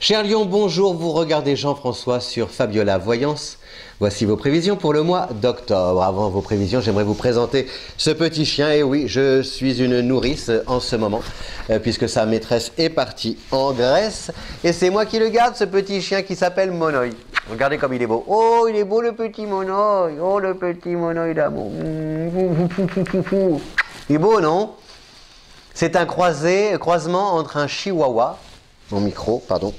Cher Lion, bonjour, vous regardez Jean-François sur Fabiola Voyance. Voici vos prévisions pour le mois d'octobre. Avant vos prévisions, j'aimerais vous présenter ce petit chien. Et oui, je suis une nourrice en ce moment, puisque sa maîtresse est partie en Grèce. Et c'est moi qui le garde, ce petit chien qui s'appelle Monoï. Regardez comme il est beau. Oh, il est beau le petit Monoï. Oh, le petit Monoï d'amour. Il est beau, non? C'est un croisement entre un chihuahua, mon micro, pardon,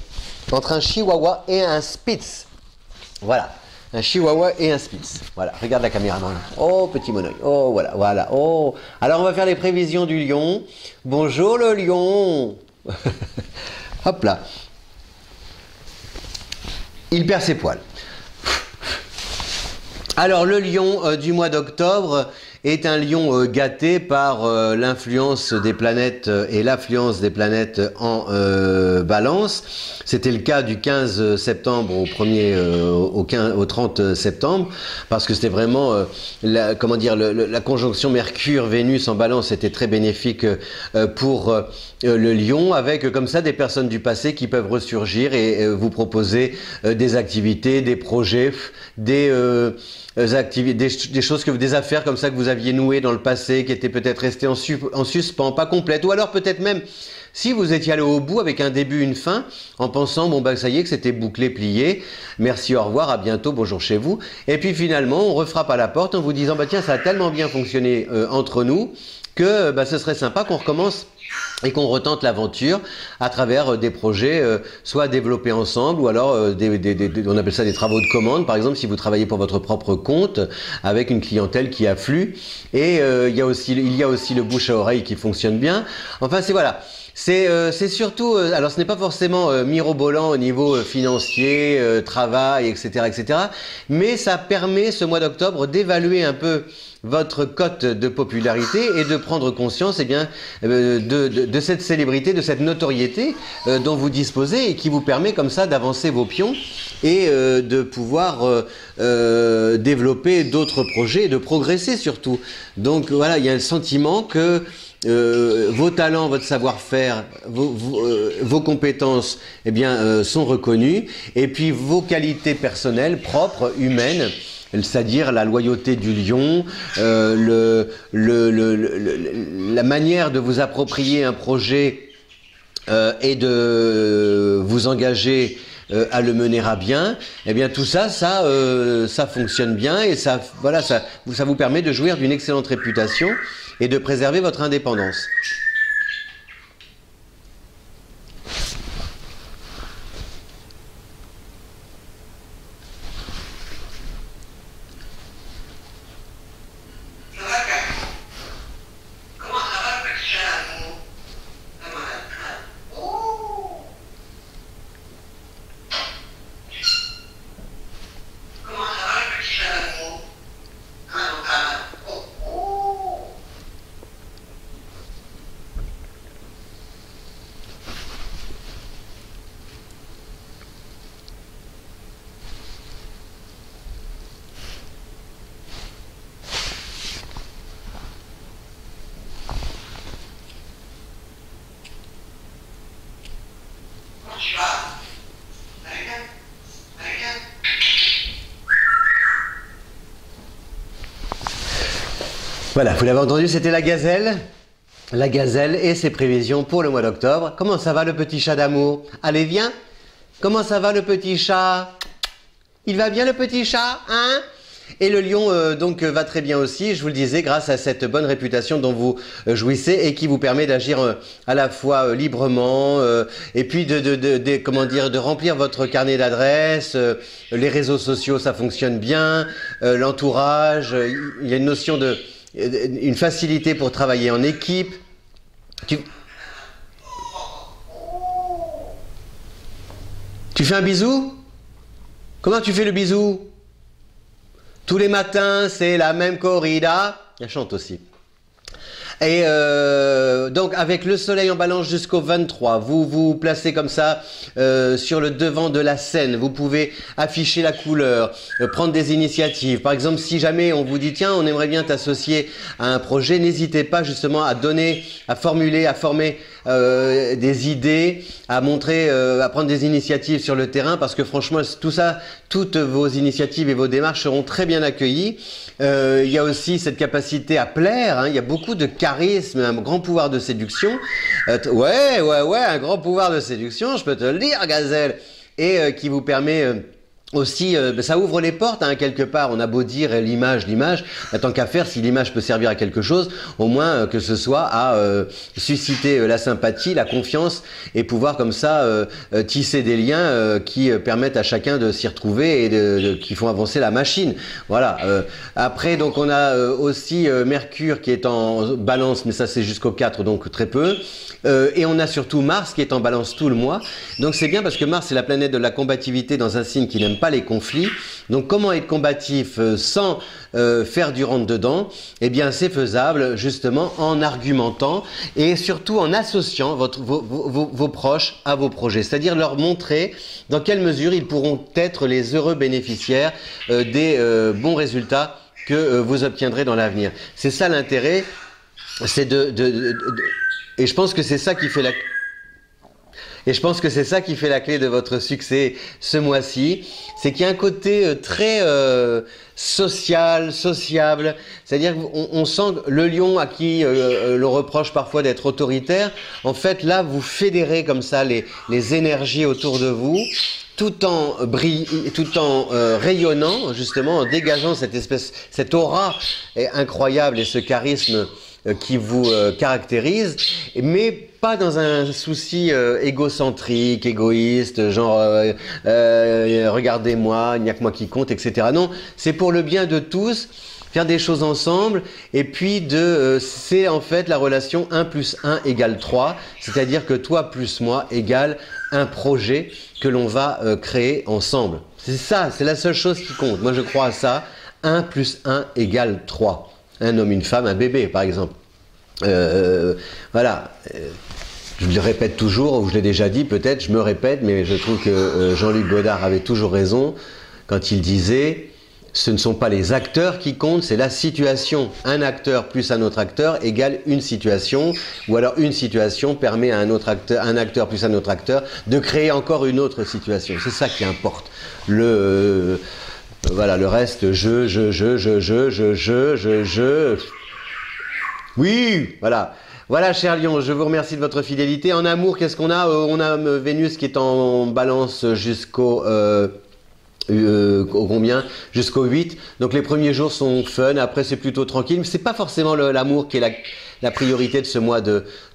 entre un chihuahua et un spitz. Voilà, un chihuahua et un spitz. Voilà, regarde la caméra. Oh, petit Monoï. Oh, voilà, voilà. Oh. Alors, on va faire les prévisions du lion. Bonjour le lion. Hop là. Il perd ses poils. Alors, le lion du mois d'octobre est un lion gâté par l'influence des planètes et l'affluence des planètes en balance. C'était le cas du 15 septembre au 30 septembre, parce que c'était vraiment, la conjonction Mercure-Vénus en balance était très bénéfique pour le lion, avec comme ça des personnes du passé qui peuvent ressurgir et vous proposer des activités, des projets, des choses, des affaires comme ça que vous aviez nouées dans le passé, qui étaient peut-être restées en suspens, pas complètes, ou alors peut-être même si vous étiez allé au bout avec un début, une fin, en pensant, bon, bah, ça y est, que c'était bouclé, plié, merci, au revoir, à bientôt, bonjour chez vous. Et puis finalement, on refrappe à la porte en vous disant, bah, tiens, ça a tellement bien fonctionné entre nous que bah, ce serait sympa qu'on recommence et qu'on retente l'aventure à travers des projets soit développés ensemble, ou alors on appelle ça des travaux de commande, par exemple si vous travaillez pour votre propre compte avec une clientèle qui afflue. Et il y a aussi le bouche à oreille qui fonctionne bien. Enfin voilà. C'est surtout, alors ce n'est pas forcément mirobolant au niveau financier, travail, etc., mais ça permet ce mois d'octobre d'évaluer un peu votre cote de popularité et de prendre conscience de cette célébrité, de cette notoriété dont vous disposez et qui vous permet comme ça d'avancer vos pions et de pouvoir développer d'autres projets et de progresser surtout. Donc voilà, il y a le sentiment que vos talents, votre savoir-faire, vos compétences sont reconnus, et puis vos qualités personnelles, propres, humaines, c'est-à-dire la loyauté du lion, la manière de vous approprier un projet et de vous engager à le mener à bien, tout ça, ça fonctionne bien, et ça vous permet de jouir d'une excellente réputation et de préserver votre indépendance. Voilà, vous l'avez entendu, c'était la gazelle. La gazelle et ses prévisions pour le mois d'octobre. Comment ça va le petit chat d'amour? Allez, viens. Comment ça va le petit chat? Il va bien le petit chat, hein? Et le lion va très bien aussi, je vous le disais, grâce à cette bonne réputation dont vous jouissez et qui vous permet d'agir à la fois librement et puis de remplir votre carnet d'adresses. Les réseaux sociaux, ça fonctionne bien, l'entourage, il y a une notion une facilité pour travailler en équipe. Tu fais un bisou? Comment tu fais le bisou? Tous les matins, c'est la même corrida. Elle chante aussi. Et donc, avec le soleil en balance jusqu'au 23, vous vous placez comme ça sur le devant de la scène. Vous pouvez afficher la couleur, prendre des initiatives. Par exemple, si jamais on vous dit, tiens, on aimerait bien t'associer à un projet, n'hésitez pas justement à donner, à formuler, à former des idées, à montrer, à prendre des initiatives sur le terrain, parce que franchement, tout ça, toutes vos initiatives et vos démarches seront très bien accueillies. Il y a aussi cette capacité à plaire, hein, il y a beaucoup de charisme, un grand pouvoir de séduction. Ouais, un grand pouvoir de séduction, je peux te le dire, Gazelle, et qui vous permet... aussi, ça ouvre les portes, hein, quelque part. On a beau dire l'image, tant qu'à faire, si l'image peut servir à quelque chose, au moins que ce soit à susciter la sympathie, la confiance, et pouvoir comme ça tisser des liens qui permettent à chacun de s'y retrouver et qui font avancer la machine. Voilà. Après, donc on a aussi Mercure qui est en Balance, mais ça c'est jusqu'au 4, donc très peu. Et on a surtout Mars qui est en Balance tout le mois. Donc c'est bien parce que Mars c'est la planète de la combativité dans un signe qui n'aime pas les conflits. Donc comment être combatif sans faire du rentre-dedans? Eh bien c'est faisable justement en argumentant et surtout en associant vos proches à vos projets. C'est-à-dire leur montrer dans quelle mesure ils pourront être les heureux bénéficiaires des bons résultats que vous obtiendrez dans l'avenir. C'est ça l'intérêt, c'est et je pense que c'est ça qui fait la... Et je pense que c'est ça qui fait la clé de votre succès ce mois-ci, c'est qu'il y a un côté très social, sociable, c'est-à-dire qu'on sent le lion à qui le reproche parfois d'être autoritaire, en fait là vous fédérez comme ça les énergies autour de vous, tout en rayonnant justement, en dégageant cette aura incroyable et ce charisme qui vous caractérise, mais pas dans un souci égocentrique, égoïste, genre regardez-moi, il n'y a que moi qui compte, etc. Non, c'est pour le bien de tous, faire des choses ensemble, et puis c'est en fait la relation 1 plus 1 égale 3, c'est-à-dire que toi plus moi égale un projet que l'on va créer ensemble. C'est ça, c'est la seule chose qui compte. Moi je crois à ça, 1 plus 1 égale 3. Un homme, une femme, un bébé, par exemple. Voilà. Je le répète toujours, ou je l'ai déjà dit, peut-être, je me répète, mais je trouve que Jean-Luc Godard avait toujours raison quand il disait « Ce ne sont pas les acteurs qui comptent, c'est la situation. Un acteur plus un autre acteur égale une situation, ou alors une situation permet à un acteur plus un autre acteur de créer encore une autre situation. » C'est ça qui importe. Voilà, le reste, oui, voilà. Voilà, cher Lion, je vous remercie de votre fidélité. En amour, qu'est-ce qu'on a? On a Vénus qui est en Balance jusqu'au combien? Jusqu'au 8. Donc les premiers jours sont fun, après c'est plutôt tranquille. Mais c'est pas forcément l'amour qui est la priorité de ce mois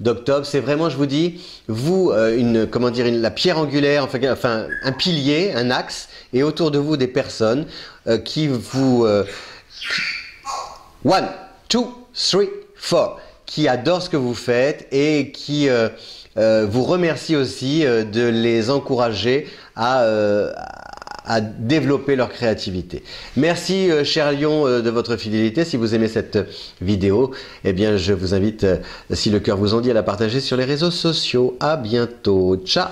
d'octobre. C'est vraiment, je vous dis, vous, la pierre angulaire, enfin un pilier, un axe, et autour de vous des personnes qui vous... 1, 2, 3, 4, qui adorent ce que vous faites et qui vous remercient aussi de les encourager à développer leur créativité. Merci cher Lion de votre fidélité. Si vous aimez cette vidéo, eh bien je vous invite, si le cœur vous en dit, à la partager sur les réseaux sociaux. À bientôt. Ciao.